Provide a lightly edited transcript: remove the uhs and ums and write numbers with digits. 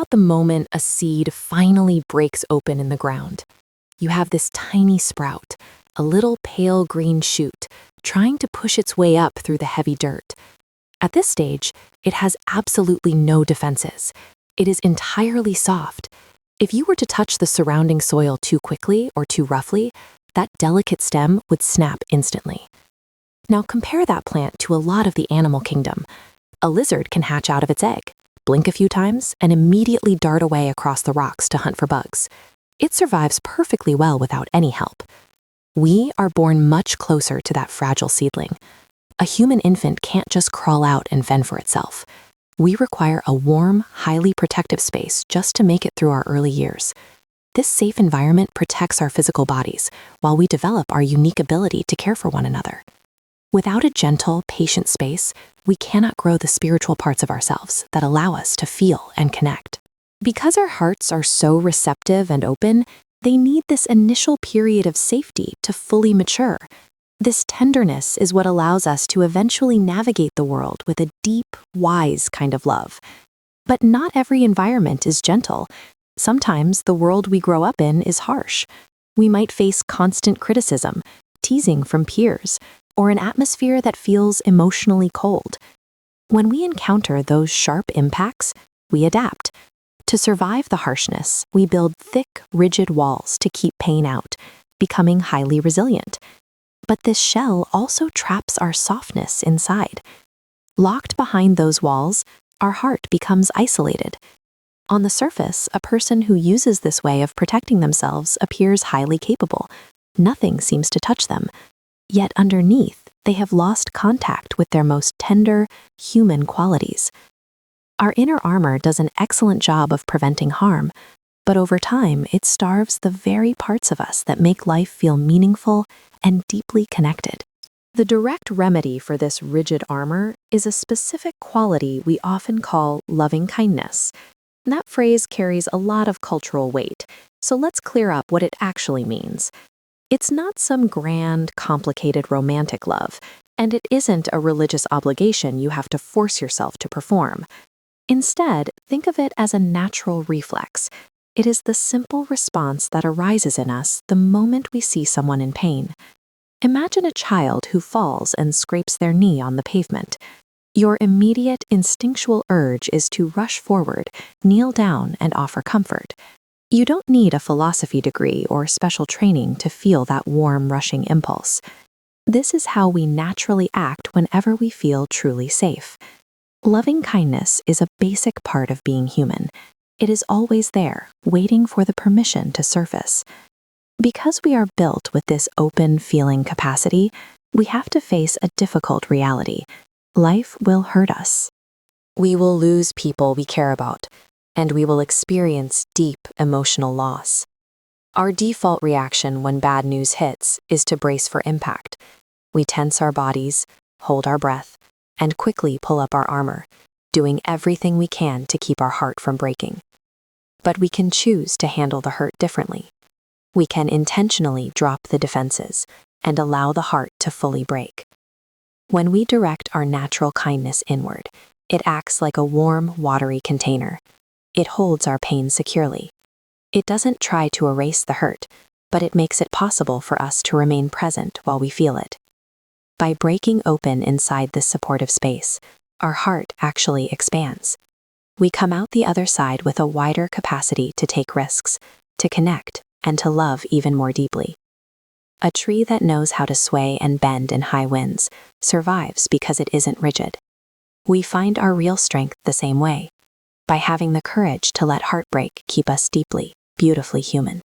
about the moment a seed finally breaks open in the ground. You have this tiny sprout, a little pale green shoot, trying to push its way up through the heavy dirt. At this stage, it has absolutely no defenses. It is entirely soft. If you were to touch the surrounding soil too quickly or too roughly, that delicate stem would snap instantly. Now compare that plant to a lot of the animal kingdom. A lizard can hatch out of its egg, blink a few times, and immediately dart away across the rocks to hunt for bugs. It survives perfectly well without any help. We are born much closer to that fragile seedling. A human infant can't just crawl out and fend for itself. We require a warm, highly protective space just to make it through our early years. This safe environment protects our physical bodies while we develop our unique ability to care for one another. Without a gentle, patient space, we cannot grow the spiritual parts of ourselves that allow us to feel and connect. Because our hearts are so receptive and open, they need this initial period of safety to fully mature. This tenderness is what allows us to eventually navigate the world with a deep, wise kind of love. But not every environment is gentle. Sometimes the world we grow up in is harsh. We might face constant criticism, teasing from peers, or an atmosphere that feels emotionally cold. When we encounter those sharp impacts, we adapt. To survive the harshness, we build thick, rigid walls to keep pain out, becoming highly resilient. But this shell also traps our softness inside. Locked behind those walls, our heart becomes isolated. On the surface, a person who uses this way of protecting themselves appears highly capable. Nothing seems to touch them. Yet underneath, they have lost contact with their most tender, human qualities. Our inner armor does an excellent job of preventing harm, but over time, it starves the very parts of us that make life feel meaningful and deeply connected. The direct remedy for this rigid armor is a specific quality we often call loving kindness. That phrase carries a lot of cultural weight, so let's clear up what it actually means. It's not some grand, complicated romantic love, and it isn't a religious obligation you have to force yourself to perform. Instead, think of it as a natural reflex. It is the simple response that arises in us the moment we see someone in pain. Imagine a child who falls and scrapes their knee on the pavement. Your immediate instinctual urge is to rush forward, kneel down, and offer comfort. You don't need a philosophy degree or special training to feel that warm, rushing impulse. This is how we naturally act whenever we feel truly safe. Loving kindness is a basic part of being human. It is always there, waiting for the permission to surface. Because we are built with this open feeling capacity, we have to face a difficult reality. Life will hurt us. We will lose people we care about, and we will experience deep emotional loss. Our default reaction when bad news hits is to brace for impact. We tense our bodies, hold our breath, and quickly pull up our armor, doing everything we can to keep our heart from breaking. But we can choose to handle the hurt differently. We can intentionally drop the defenses and allow the heart to fully break. When we direct our natural kindness inward, it acts like a warm, watery container. It holds our pain securely. It doesn't try to erase the hurt, but it makes it possible for us to remain present while we feel it. By breaking open inside this supportive space, our heart actually expands. We come out the other side with a wider capacity to take risks, to connect, and to love even more deeply. A tree that knows how to sway and bend in high winds survives because it isn't rigid. We find our real strength the same way, by having the courage to let heartbreak keep us deeply, beautifully human.